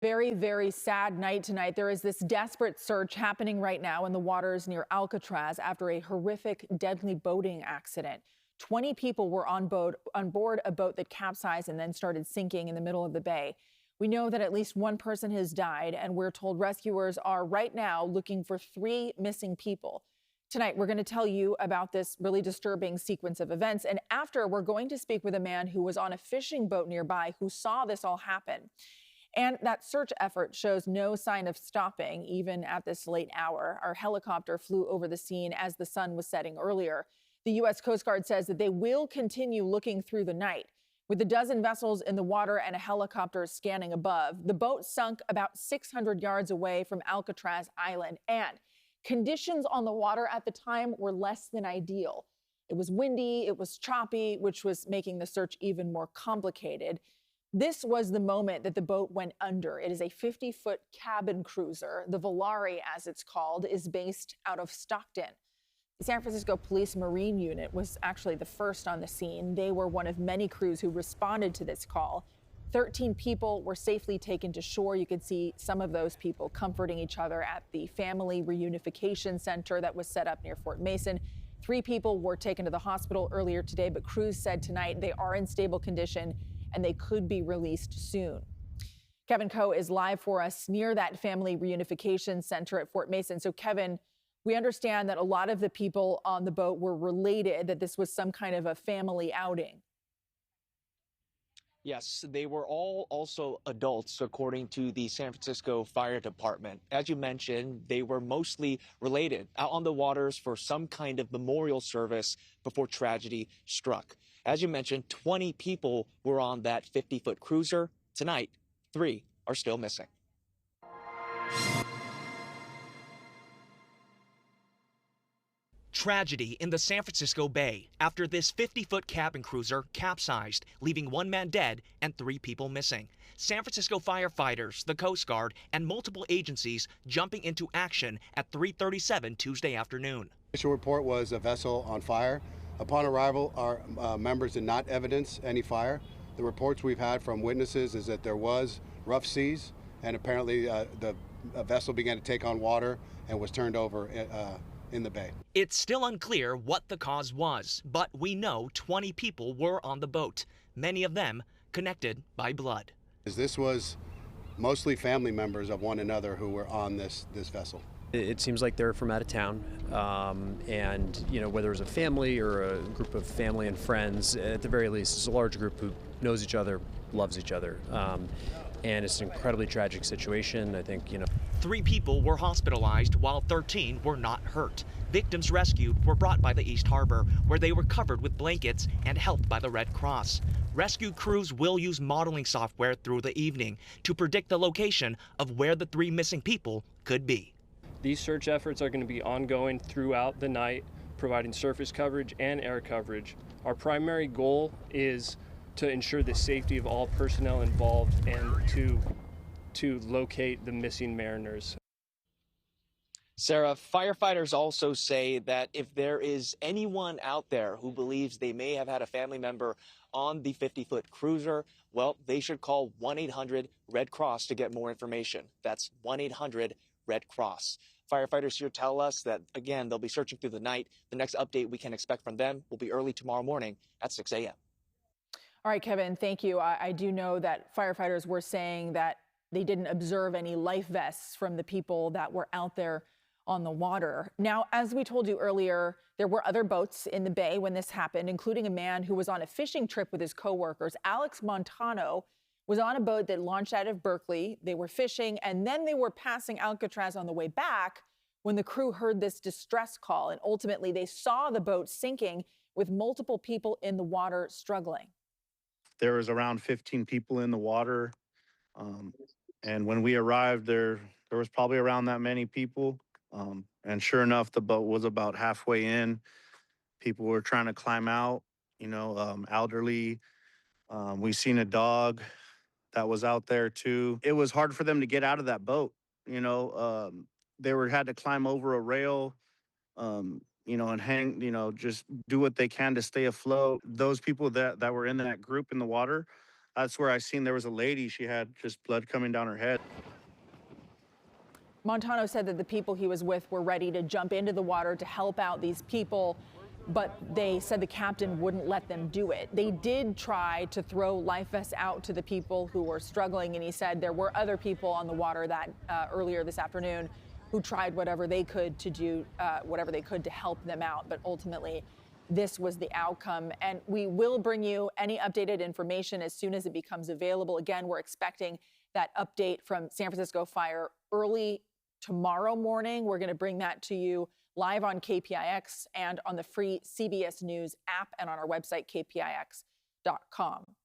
Very, very sad night tonight. There is this desperate search happening right now in the waters near Alcatraz after a horrific, deadly boating accident. 20 people were on board a boat that capsized and then started sinking in the middle of the bay. We know that at least one person has died, and we're told rescuers are right now looking for 3 missing people. Tonight, we're going to tell you about this really disturbing sequence of events. And after, we're going to speak with a man who was on a fishing boat nearby who saw this all happen. And that search effort shows no sign of stopping, even at this late hour. Our helicopter flew over the scene as the sun was setting earlier. The U.S. Coast Guard says that they will continue looking through the night. With a dozen vessels in the water and a helicopter scanning above, the boat sunk about 600 yards away from Alcatraz Island. And conditions on the water at the time were less than ideal. It was windy, it was choppy, which was making the search even more complicated. This was the moment that the boat went under. It is a 50-foot cabin cruiser. The Volare, as it's called, is based out of Stockton. The San Francisco Police Marine Unit was actually the first on the scene. They were one of many crews who responded to this call. 13 people were safely taken to shore. You could see some of those people comforting each other at the Family Reunification Center that was set up near Fort Mason. 3 people were taken to the hospital earlier today, but crews said tonight they are in stable condition and they could be released soon. Kevin Coe is live for us near that Family Reunification Center at Fort Mason. So, Kevin, we understand that a lot of the people on the boat were related, that this was some kind of a family outing. Yes, they were all also adults, according to the San Francisco Fire Department. As you mentioned, they were mostly related, out on the waters for some kind of memorial service before tragedy struck. As you mentioned, 20 people were on that 50-foot cruiser. Tonight, 3 are still missing. Tragedy in the San Francisco Bay after this 50-foot cabin cruiser capsized, leaving 1 man dead and 3 people missing. San Francisco firefighters, the Coast Guard, and multiple agencies jumping into action at 3:37 Tuesday afternoon. The initial report was a vessel on fire. Upon arrival, our members did not evidence any fire. The reports we've had from witnesses is that there was rough seas, and apparently the vessel began to take on water and was turned over in the bay. It's still unclear what the cause was, but we know 20 people were on the boat, many of them connected by blood. This was mostly family members of one another who were on this vessel. It seems like they're from out of town, and whether it was a family or a group of family and friends, at the very least, it's a large group who knows each other, loves each other, and it's an incredibly tragic situation. I think 3 people were hospitalized while 13 were not hurt. Victims rescued were brought by the East Harbor, where they were covered with blankets and helped by the Red Cross. Rescue crews will use modeling software through the evening to predict the location of where the 3 missing people could be. These search efforts are going to be ongoing throughout the night, providing surface coverage and air coverage. Our primary goal is to ensure the safety of all personnel involved and to locate the missing mariners. Sara, firefighters also say that if there is anyone out there who believes they may have had a family member on the 50-foot cruiser, well, they should call 1-800-RED CROSS to get more information. That's 1-800-RED CROSS. Firefighters here tell us that, again, they'll be searching through the night. The next update we can expect from them will be early tomorrow morning at 6 a.m. All right, Kevin, thank you. I do know that firefighters were saying that they didn't observe any life vests from the people that were out there on the water. Now, as we told you earlier, there were other boats in the bay when this happened, including a man who was on a fishing trip with his coworkers. Alex Montano was on a boat that launched out of Berkeley. They were fishing, and then they were passing Alcatraz on the way back when the crew heard this distress call, and ultimately they saw the boat sinking with multiple people in the water struggling. There was around 15 people in the water, and when we arrived, there was probably around that many people. And sure enough, the boat was about halfway in. People were trying to climb out, elderly. We seen a dog that was out there too. It was hard for them to get out of that boat. They had to climb over a rail, and hang, just do what they can to stay afloat. Those people that were in that group in the water, That's where I seen there was a lady. She had just blood coming down her head. Montano said that the people he was with were ready to jump into the water to help out these people, but they said the captain wouldn't let them do it. They did try to throw life vests out to the people who were struggling, and he said there were other people on the water that earlier this afternoon who tried whatever they could to do, whatever they could to help them out, but ultimately this was the outcome. And we will bring you any updated information as soon as it becomes available. Again, we're expecting that update from San Francisco Fire early tomorrow morning. We're going to bring that to you live on KPIX and on the free CBS News app and on our website, kpix.com.